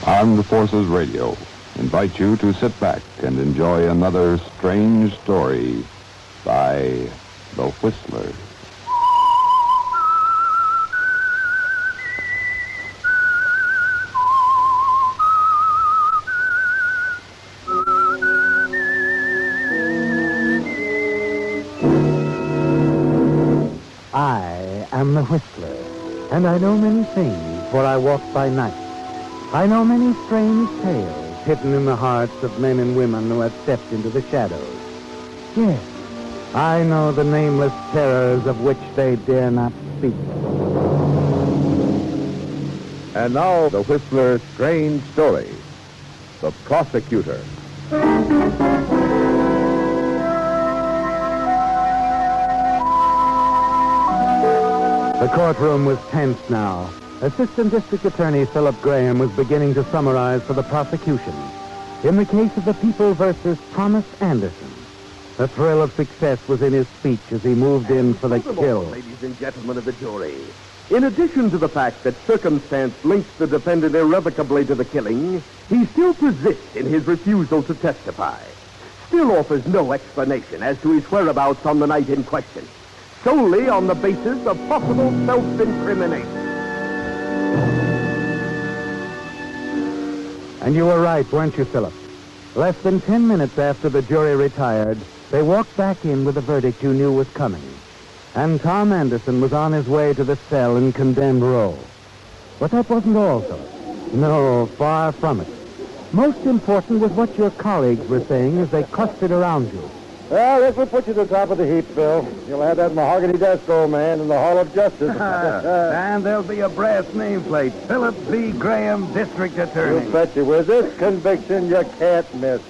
Armed Forces Radio invite you to sit back and enjoy another strange story by The Whistler. I am the Whistler, and I know many things, for I walk by night. I know many strange tales hidden in the hearts of men and women who have stepped into the shadows. Yes, I know the nameless terrors of which they dare not speak. And now, the Whistler's strange story, The Prosecutor. The courtroom was tense now. Assistant District Attorney Philip Graham was beginning to summarize for the prosecution. In the case of the People versus Thomas Anderson, the thrill of success was in his speech as he moved in for the kill. Ladies and gentlemen of the jury, in addition to the fact that circumstance links the defendant irrevocably to the killing, he still persists in his refusal to testify. Still offers no explanation as to his whereabouts on the night in question, solely on the basis of possible self-incrimination. And you were right, weren't you, Philip? Less than 10 minutes after the jury retired, they walked back in with a verdict you knew was coming. And Tom Anderson was on his way to the cell in Condemned Row. But that wasn't all, Philip. No, far from it. Most important was what your colleagues were saying as they clustered around you. Well, this will put you to the top of the heap, Phil. You'll have that mahogany desk, old man, in the Hall of Justice. And there'll be a brass nameplate, Philip B. Graham, District Attorney. You bet you. With this conviction, you can't miss.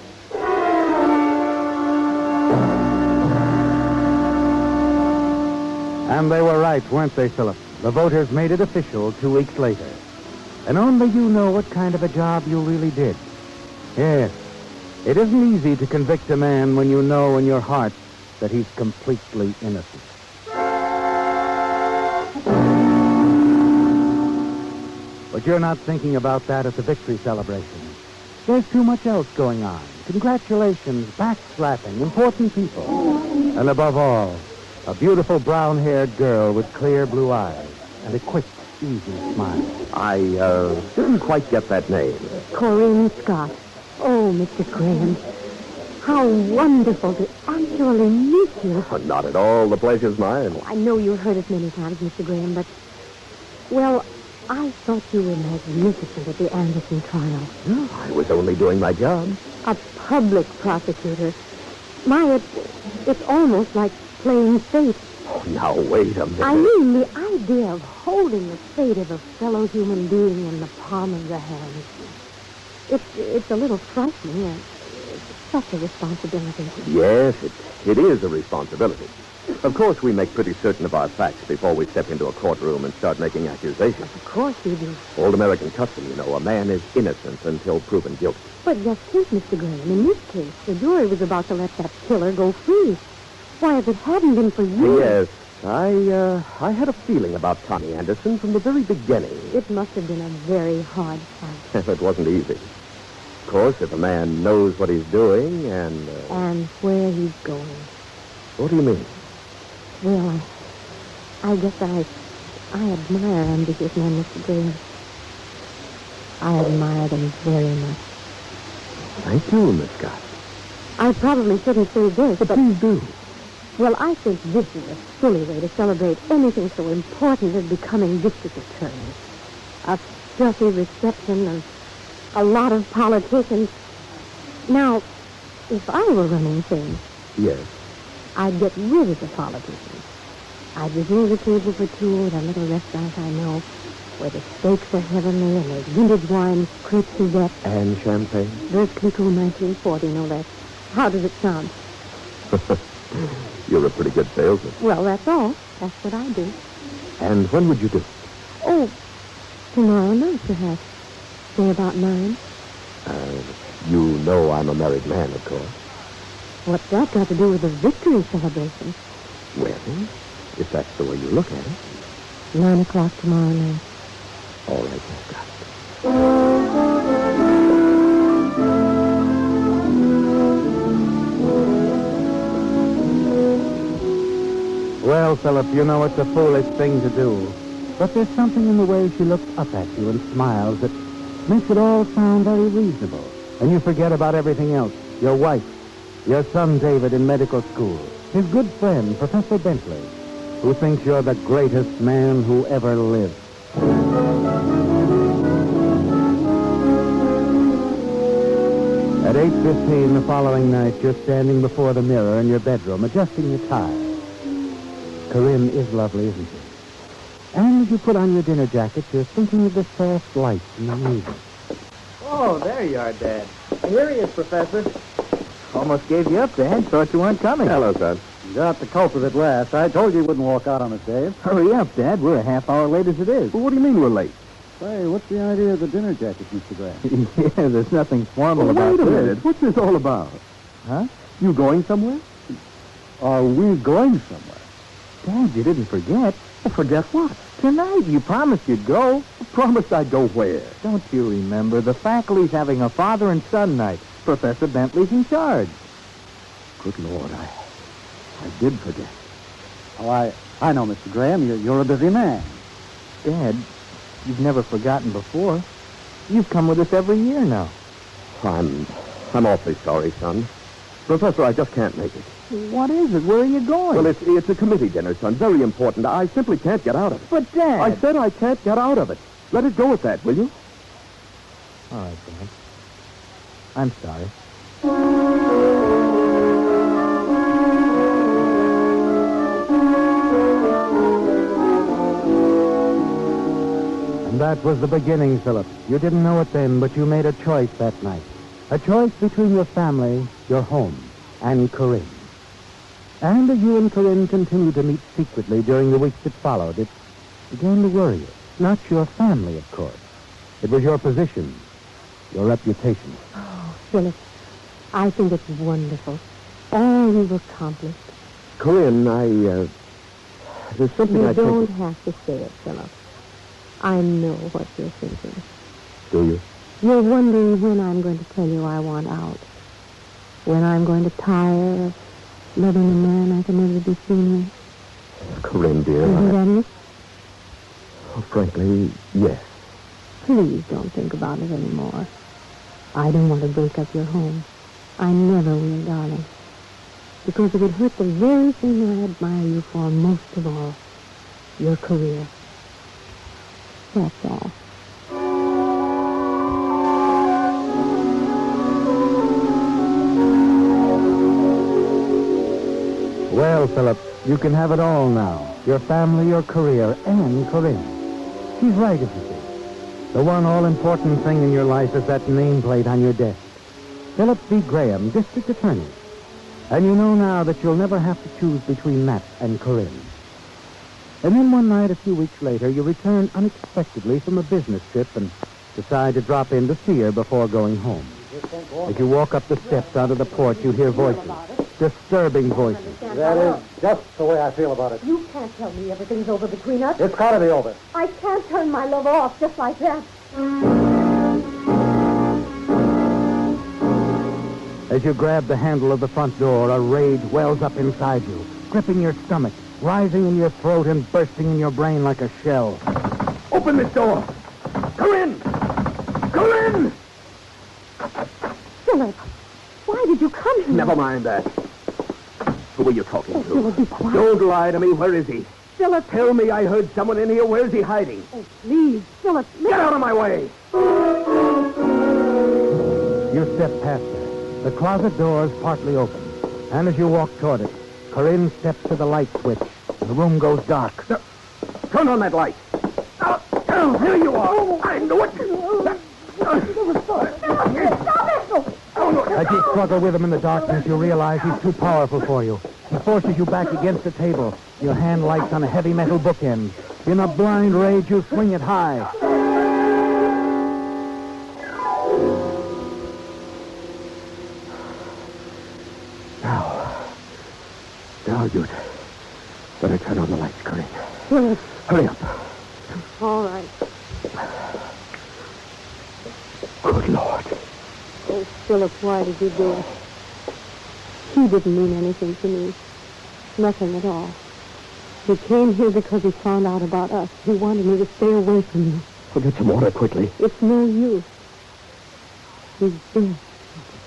And they were right, weren't they, Philip? The voters made it official 2 weeks later. And only you know what kind of a job you really did. Yes, it isn't easy to convict a man when you know in your heart that he's completely innocent. But you're not thinking about that at the victory celebration. There's too much else going on. Congratulations, backslapping, important people. And above all, a beautiful brown-haired girl with clear blue eyes and a quick, easy smile. I didn't quite get that name. Corinne Scott. Oh, Mr. Graham, how wonderful to actually meet you. Oh, not at all. The pleasure's mine. I know you've heard it many times, Mr. Graham, but, well, I thought you were magnificent at the Anderson trial. No, I was only doing my job. A public prosecutor. It's almost like playing fate. Oh, now, wait a minute. I mean, the idea of holding the fate of a fellow human being in the palm of your hand. It's a little frightening. It's such a responsibility. Yes, it is a responsibility. Of course, we make pretty certain of our facts before we step into a courtroom and start making accusations. Of course you do. Old American custom, you know, a man is innocent until proven guilty. But just think, Mr. Graham, in this case, the jury was about to let that killer go free. Why, if it hadn't been for you... Yes, I had a feeling about Tommy Anderson from the very beginning. It must have been a very hard fight. It wasn't easy. Of course, if a man knows what he's doing and... And where he's going. What do you mean? Well, I guess I admire ambitious men, Mr. Graham. I admire them very much. Thank you, Miss Scott. I probably shouldn't say this, but... Please do. Well, I think this is a silly way to celebrate anything so important as becoming district attorney. A filthy reception and a lot of politicians. Now, if I were running things... Yes. I'd get rid of the politicians. I'd reserve a table for two at a little restaurant I know, where the steaks are heavenly and there's vintage wines, crepe Suzette. And champagne? There's Clicquot 1940, no less. How does it sound? You're a pretty good salesman. Well, that's all. That's what I do. And when would you do it? Oh, tomorrow night, perhaps. Say about 9. You know I'm a married man, of course. What's that got to do with the victory celebration? Well, if that's the way you look at it. 9 o'clock tomorrow night. All right, Miss Scott. Well, Philip, you know it's a foolish thing to do. But there's something in the way she looks up at you and smiles that makes it all sound very reasonable. And you forget about everything else. Your wife, your son David in medical school, his good friend, Professor Bentley, who thinks you're the greatest man who ever lived. At 8:15 the following night, you're standing before the mirror in your bedroom, adjusting your tie. Corinne is lovely, isn't she? And as you put on your dinner jacket, you're thinking of the soft lights in the evening. Oh, there you are, Dad. Here he is, Professor. Almost gave you up, Dad. Thought you weren't coming. Hello, son. Got the culprit at last. I told you wouldn't walk out on us, Dave. Hurry up, Dad. We're a half hour late as it is. Well, what do you mean we're late? Say, what's the idea of the dinner jacket, Mr. Graham? Yeah, there's nothing formal Well, about wait a this. minute. What's this all about? Huh? You going somewhere? Are we going somewhere? Dad, you didn't forget. Well, forget what? Tonight, you promised you'd go. Promised I'd go where? Don't you remember? The faculty's having a father and son night. Professor Bentley's in charge. Good Lord, I did forget. Oh, I know, Mr. Graham. You're a busy man. Dad, you've never forgotten before. You've come with us every year now. I'm awfully sorry, son. Professor, I just can't make it. What is it? Where are you going? Well, it's a committee dinner, son. Very important. I simply can't get out of it. But, Dad... I said I can't get out of it. Let it go at that, will you? All right, Dad. I'm sorry. And that was the beginning, Philip. You didn't know it then, but you made a choice that night. A choice between your family, your home, and Corinne. And as you and Corinne continued to meet secretly during the weeks that followed, it began to worry you. Not your family, of course. It was your position, your reputation. Oh, Philip, I think it's wonderful. All you've accomplished. Corinne, there's something You I don't think... have to say it, Philip. I know what you're thinking. Do you? You're wondering when I'm going to tell you I want out. When I'm going to tire of loving a man I can never be seen with. Corinne, dear, Isn't that it? frankly, yes. Please don't think about it anymore. I don't want to break up your home. I never will, darling. Because it would hurt the very thing I admire you for most of all. Your career. That's all. Well, Philip, you can have it all now. Your family, your career, and Corinne. She's right, isn't she? The one all-important thing in your life is that nameplate on your desk. Philip B. Graham, District Attorney. And you know now that you'll never have to choose between that and Corinne. And then one night, a few weeks later, you return unexpectedly from a business trip and decide to drop in to see her before going home. As you walk up the steps out of the porch, you hear voices. Disturbing voices. That is just the way I feel about it. You can't tell me everything's over between us. It's got to be over. I can't turn my love off just like that. As you grab the handle of the front door, a rage wells up inside you, gripping your stomach, rising in your throat and bursting in your brain like a shell. Open this door! Corinne! Corinne! Philip, why did you come here? Never mind that. Who are you talking Oh, to? Philip, be quiet. Don't lie to me. Where is he? Philip. Tell me I heard someone in here. Where's he hiding? Oh, please, Philip, listen. Get out of my way! You step past her. The closet door is partly open. And as you walk toward it, Corinne steps to the light switch. The room goes dark. Turn on that light. Here you are. I knew it. As you struggle with him in the darkness, you realize he's too powerful for you. He forces you back against the table. Your hand lights on a heavy metal bookend. In a blind rage, you swing it high. Now you'd better turn on the lights, Corinne. Philip. Hurry up. All right. Good Lord. Oh, Philip, why did you do it? He didn't mean anything to me. Nothing at all. He came here because he found out about us. He wanted me to stay away from you. I'll get some water quickly. It's no use. He's dead.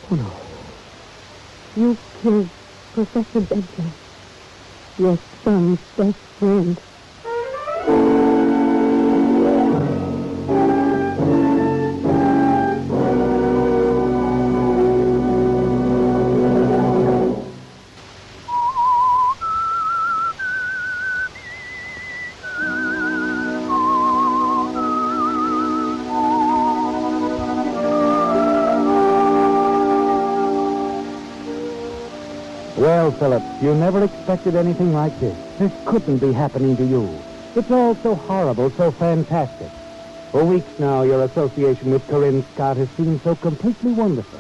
Oh, no. You killed Professor Bentley, your son's best friend. Well, Philip, you never expected anything like this. This couldn't be happening to you. It's all so horrible, so fantastic. For weeks now, your association with Corinne Scott has seemed so completely wonderful.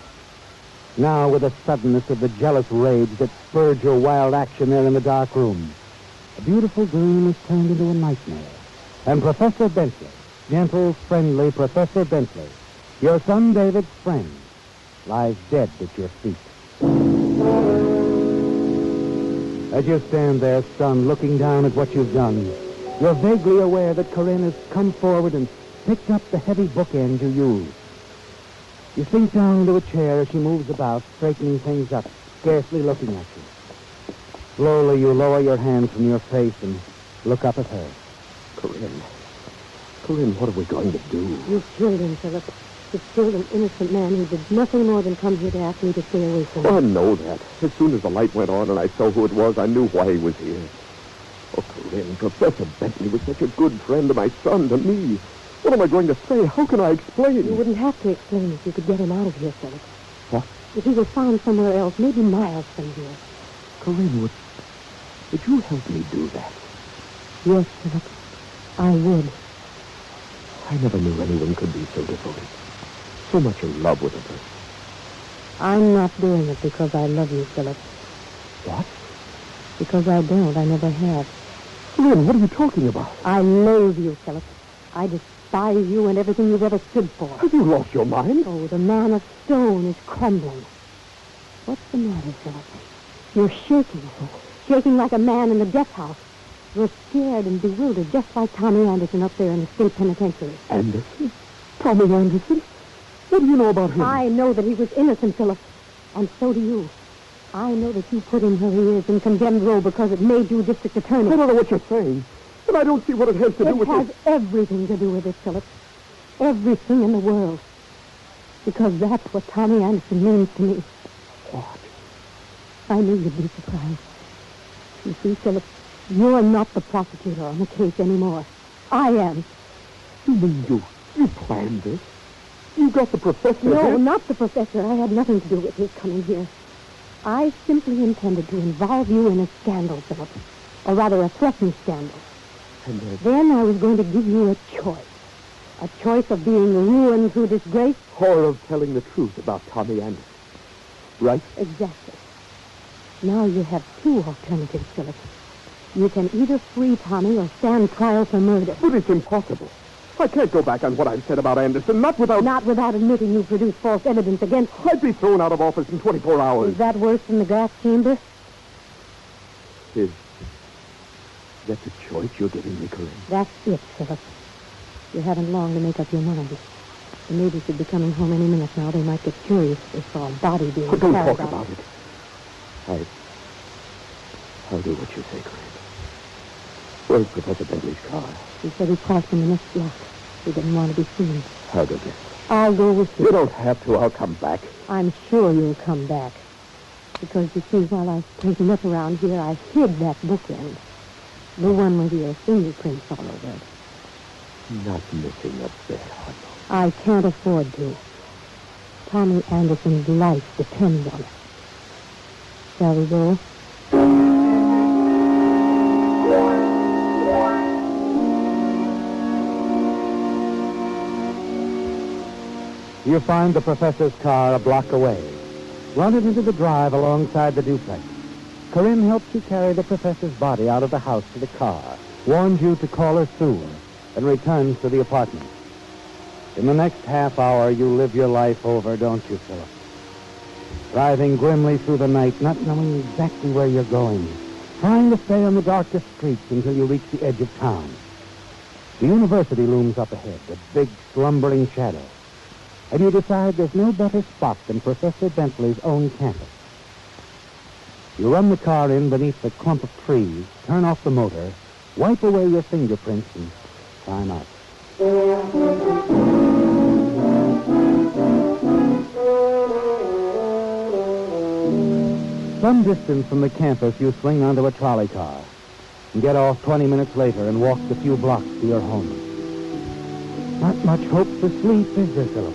Now, with the suddenness of the jealous rage that spurred your wild action there in the dark room, a beautiful dream is turned into a nightmare. And Professor Bentley, gentle, friendly Professor Bentley, your son David's friend, lies dead at your feet. As you stand there, stunned, looking down at what you've done, you're vaguely aware that Corinne has come forward and picked up the heavy bookend you used. You sink down into a chair as she moves about, straightening things up, scarcely looking at you. Slowly, you lower your hands from your face and look up at her. Corinne. Corinne, what are we going to do? You killed him, Philip. You killed an innocent man who did nothing more than come here to ask me to stay away from him. Oh, I know that. As soon as the light went on and I saw who it was, I knew why he was here. Oh, Corinne, Professor Bentley was such a good friend to my son, to me. What am I going to say? How can I explain? You wouldn't have to explain if you could get him out of here, Philip. What? If he was found somewhere else, maybe miles from here. Corinne, would you help me do that? Yes, Philip. I would. I never knew anyone could be so devoted. So much in love with a person. I'm not doing it because I love you, Philip. What? Because I don't. I never have. Corinne, what are you talking about? I loathe you, Philip. I despise you and everything you've ever stood for. Have you lost your mind? Oh, the man of stone is crumbling. What's the matter, Philip? You're shaking. Shaking like a man in the death house. You're scared and bewildered, just like Tommy Anderson up there in the state penitentiary. Anderson? Tommy Anderson? What do you know about him? I know that he was innocent, Philip. And so do you. I know that you put him where he is in condemned row because it made you district attorney. I don't know what you're saying. But I don't see what it has to do with It has this. everything to do with it, Philip. Everything in the world. Because that's what Tommy Anderson means to me. What? I knew you'd be surprised. You see, Philip, you're not the prosecutor on the case anymore. I am. You mean you planned this? You got the professor No, here? not the professor. I had nothing to do with his coming here. I simply intended to involve you in a scandal, Philip. Or rather, a threatened scandal. And Then I was going to give you a choice. A choice of being ruined through disgrace. or of telling the truth about Tommy Anderson. Right? Exactly. Now you have two alternatives, Philip. You can either free Tommy or stand trial for murder. But it's impossible. I can't go back on what I've said about Anderson, not without... Not without admitting you produced false evidence against him. I'd be thrown out of office in 24 hours. Is that worse than the gas chamber? Is that the choice you're giving me, Corinne? That's it, Philip. You haven't long to make up your mind. The neighbors should be coming home any minute now. They might get curious if they saw a body being But don't carried talk out. about it. I'll do what you say, Corinne. Where's Professor Bentley's car? He said he parked in the next block. He didn't want to be seen. I'll go get it. I'll go with you. You don't have to. I'll come back. I'm sure you'll come back. Because, you see, while I was cleaning up around here, I hid that bookend. The one with your fingerprints all over it. Not missing a bit, I can't afford to. Tommy Anderson's life depends on it. Shall we go? You find the professor's car a block away. Run it into the drive alongside the duplex. Corinne helps you carry the professor's body out of the house to the car, warns you to call her soon, and returns to the apartment. In the next half hour, you live your life over, don't you, Philip? Driving grimly through the night, not knowing exactly where you're going, trying to stay on the darkest streets until you reach the edge of town. The university looms up ahead, a big, slumbering shadow. And you decide there's no better spot than Professor Bentley's own campus. You run the car in beneath the clump of trees, turn off the motor, wipe away your fingerprints, and climb out. Some distance from the campus, you swing onto a trolley car and get off 20 minutes later and walk the few blocks to your home. Not much hope for sleep, is there, Philip?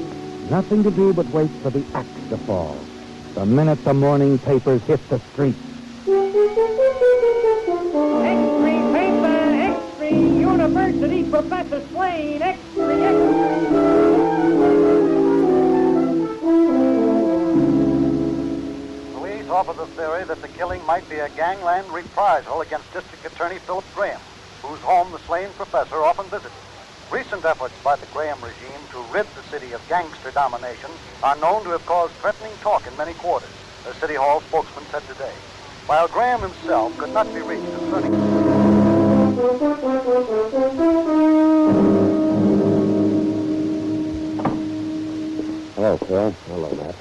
Nothing to do but wait for the axe to fall. The minute the morning papers hit the streets. X-ray paper, X-ray university, Professor Swain, X-ray. Police offer the theory that the killing might be a gangland reprisal against District Attorney Philip Graham, whose home the slain professor often visited. Recent efforts by the Graham regime to rid the city of gangster domination are known to have caused threatening talk in many quarters, a City Hall spokesman said today. While Graham himself could not be reached concerning... Hello, Phil. Hello, Matt.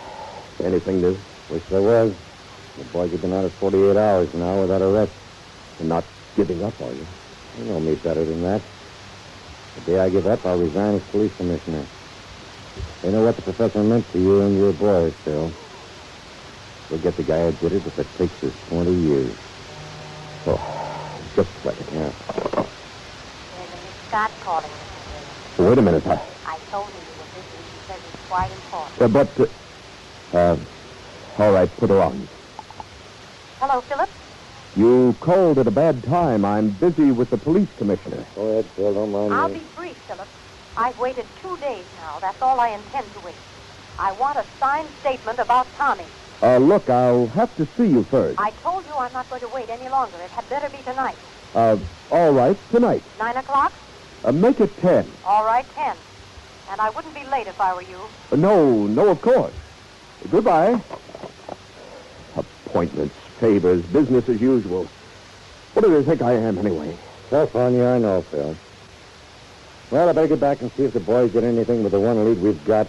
Anything new? Wish there was. The boys have been out of 48 hours now without arrest. You're not giving up, are you? You know me better than that. The day I give up, I'll resign as police commissioner. They know what the professor meant to you and your boys, Phil. We'll get the guy who did it if it takes us 20 years. Oh, just a second. Yeah. There's a Miss Scott calling, Mr. Wait a minute. I told him you were busy. She says it's quite important. All right, put her on. Hello, Philip. You called at a bad time. I'm busy with the police commissioner. Go ahead, Phil. Don't mind I'll me. be brief, Philip. I've waited 2 days now. That's all I intend to wait. I want a signed statement about Tommy. Look, I'll have to see you first. I told you I'm not going to wait any longer. It had better be tonight. All right, tonight. 9 o'clock? Make it 10. All right, 10. And I wouldn't be late if I were you. No, of course. Goodbye. Appointments, favors, business as usual. What do they think I am, anyway? Tough on you, I know, Phil. Well, I better get back and see if the boys did anything with the one lead we've got.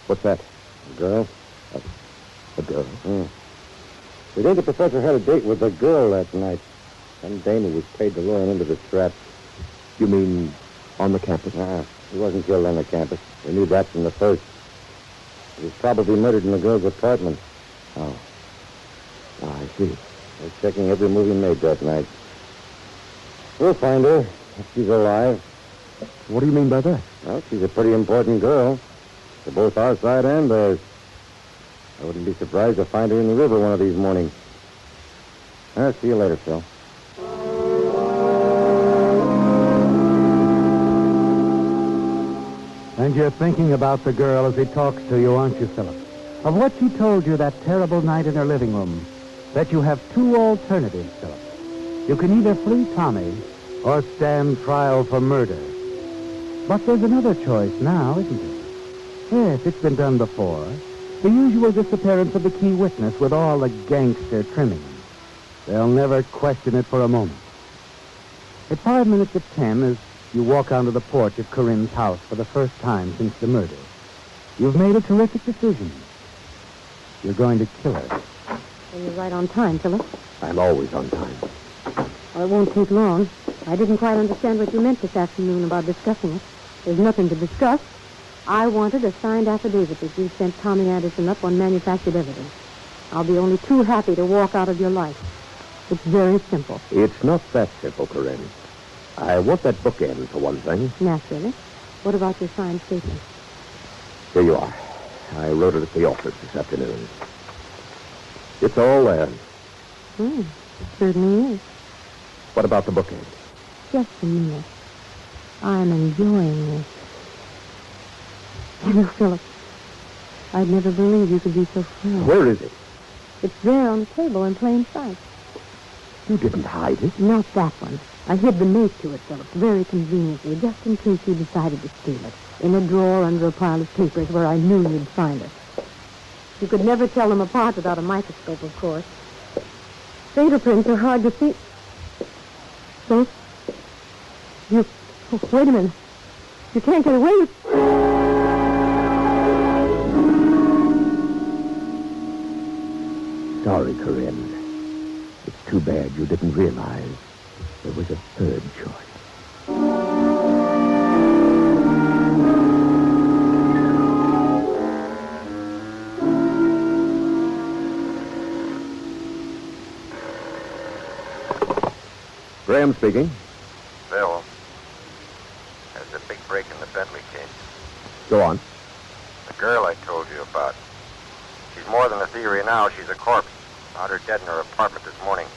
What's that? A girl? A girl? We think the professor had a date with a girl that night. Some dame who was paid to lure him into the trap. You mean on the campus? He wasn't killed on the campus. We knew that from the first. He was probably murdered in the girl's apartment. Oh, I see. We're checking every move he made that night. We'll find her if she's alive. What do you mean by that? Well, she's a pretty important girl. For both our side and theirs. I wouldn't be surprised to find her in the river one of these mornings. I'll see you later, Phil. And you're thinking about the girl as he talks to you, aren't you, Philip? Of what she told you that terrible night in her living room. That you have two alternatives, Philip. You can either flee Tommy or stand trial for murder. But there's another choice now, isn't there? Yes, it's been done before. The usual disappearance of the key witness with all the gangster trimmings. They'll never question it for a moment. At 5 minutes of 10, as you walk onto the porch of Corinne's house for the first time since the murder, you've made a terrific decision. You're going to kill her. Well, you're right on time, Philip. I'm always on time. Well, it won't take long. I didn't quite understand what you meant this afternoon about discussing it. There's nothing to discuss. I wanted a signed affidavit that you sent Tommy Anderson up on manufactured evidence. I'll be only too happy to walk out of your life. It's very simple. It's not that simple, Corinne. I want that bookend, for one thing. Naturally. What about your signed statement? Here you are. I wrote it at the office this afternoon. It's all there. It certainly is. What about the bookend? Just a minute. I'm enjoying this. You know, Philip, I'd never believe you could be so frank. Where is it? It's there on the table in plain sight. You didn't hide it. Not that one. I hid the mate to it, Philip, very conveniently, just in case you decided to steal it. In a drawer under a pile of papers where I knew you'd find it. You could never tell them apart without a microscope, of course. Fingerprints are hard to see. So? You... Oh, wait a minute. You can't get away with... Sorry, Corinne. It's too bad you didn't realize there was a third choice. Graham speaking. Bill, there's a big break in the Bentley case. Go on. The girl I told you about. She's more than a theory now. She's a corpse. Found her dead in her apartment this morning.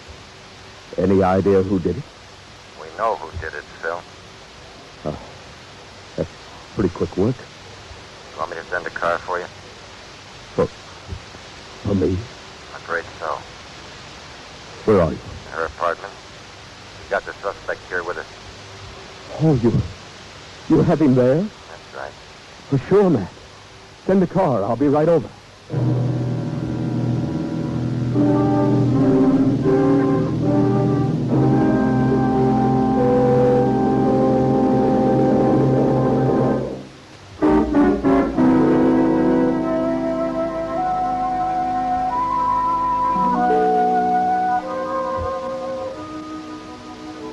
Any idea who did it? We know who did it, Phil. Oh, that's pretty quick work. You want me to send a car for you? For me? I'm afraid so. Where are you? In her apartment. We got the suspect here with us. Oh, you have him there? That's right. For sure, Matt. Send the car. I'll be right over.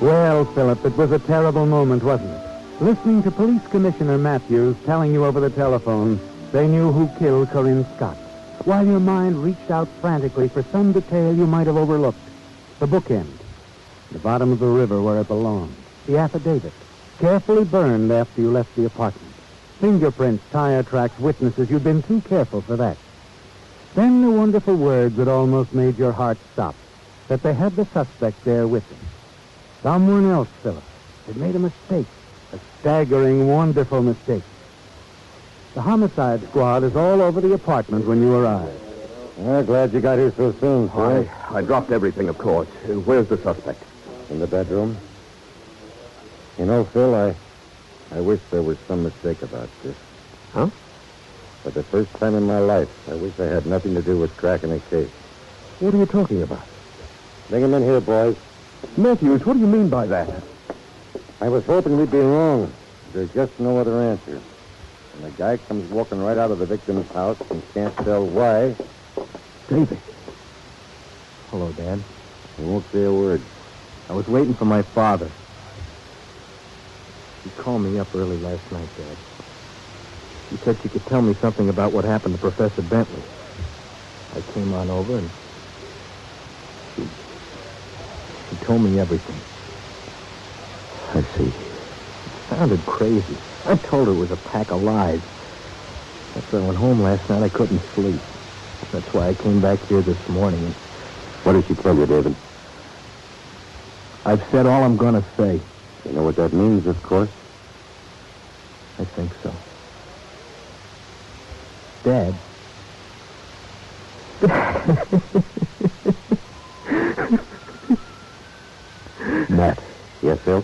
Well, Philip, it was a terrible moment, wasn't it? Listening to Police Commissioner Matthews telling you over the telephone they knew who killed Corinne Scott, while your mind reached out frantically for some detail you might have overlooked. The bookend, the bottom of the river where it belonged, the affidavit, carefully burned after you left the apartment. Fingerprints, tire tracks, witnesses, you'd been too careful for that. Then the wonderful words that almost made your heart stop, that they had the suspect there with them. Someone else, Philip, had made a mistake. A staggering, wonderful mistake. The homicide squad is all over the apartment when you arrive. I'm glad you got here so soon, sir. I dropped everything, of course. Where's the suspect? In the bedroom. You know, Phil, I wish there was some mistake about this. Huh? For the first time in my life, I wish I had nothing to do with cracking a case. What are you talking about? Bring him in here, boys. Matthews, what do you mean by that? I was hoping we'd be wrong. There's just no other answer. And the guy comes walking right out of the victim's house and can't tell why. David. Hello, Dad. He won't say a word. I was waiting for my father. He called me up early last night, Dad. He said she could tell me something about what happened to Professor Bentley. I came on over and she told me everything. I see. It sounded crazy. I told her it was a pack of lies. After I went home last night, I couldn't sleep. That's why I came back here this morning. What did she tell you, David? I've said all I'm going to say. You know what that means, of course. I think so. Dad. Matt. Yes, Phil?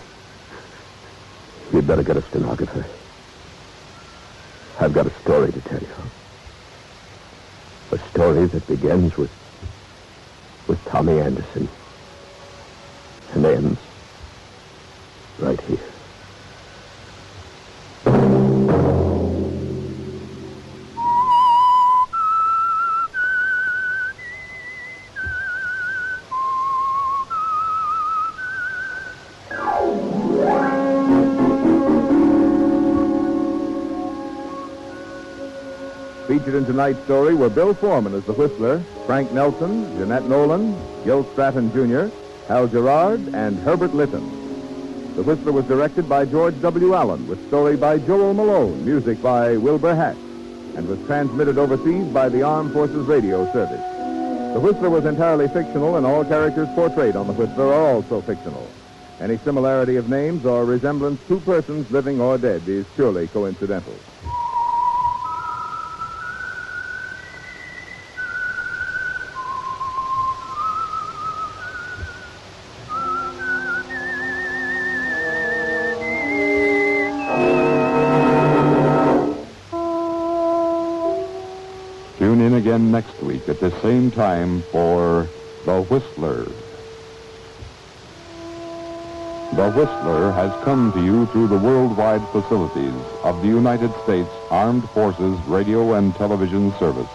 You'd better get a stenographer. I've got a story to tell you. A story that begins with Tommy Anderson and ends right here. Featured in tonight's story were Bill Foreman as the Whistler, Frank Nelson, Jeanette Nolan, Gil Stratton Jr., Hal Gerard, and Herbert Litton. The Whistler was directed by George W. Allen, with story by Joel Malone, music by Wilbur Hatch, and was transmitted overseas by the Armed Forces Radio Service. The Whistler was entirely fictional, and all characters portrayed on The Whistler are also fictional. Any similarity of names or resemblance to persons living or dead is purely coincidental. Tune in again next week at the same time for The Whistler. The Whistler has come to you through the worldwide facilities of the United States Armed Forces Radio and Television Service.